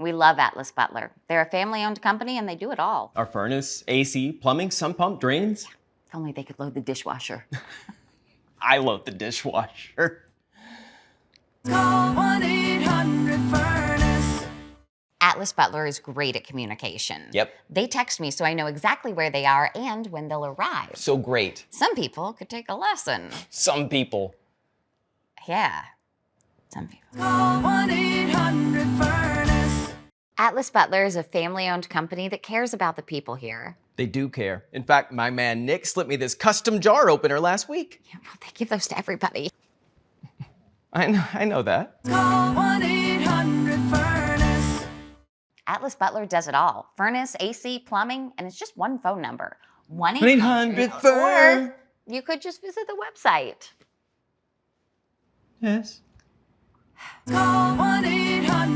We love Atlas Butler. They're a family-owned company and they do it all. Our furnace, AC, plumbing, sump pump, drains. If only they could load the dishwasher. I load the dishwasher. Call 1-800-FURNACE. Atlas Butler is great at communication. Yep. They text me so I know exactly where they are and when they'll arrive. So great. Some people could take a lesson. Some people. Yeah, some people. Call 1-800-FURNACE. Atlas Butler is a family-owned company that cares about the people here. They do care. In fact, my man Nick slipped me this custom jar opener last week. Yeah, well, they give those to everybody. I know that. Call 1-800-FURNACE. Atlas Butler does it all. Furnace, AC, plumbing, and it's just one phone number. 1-800-FURN. Or you could just visit the website. Yes. Call 1-800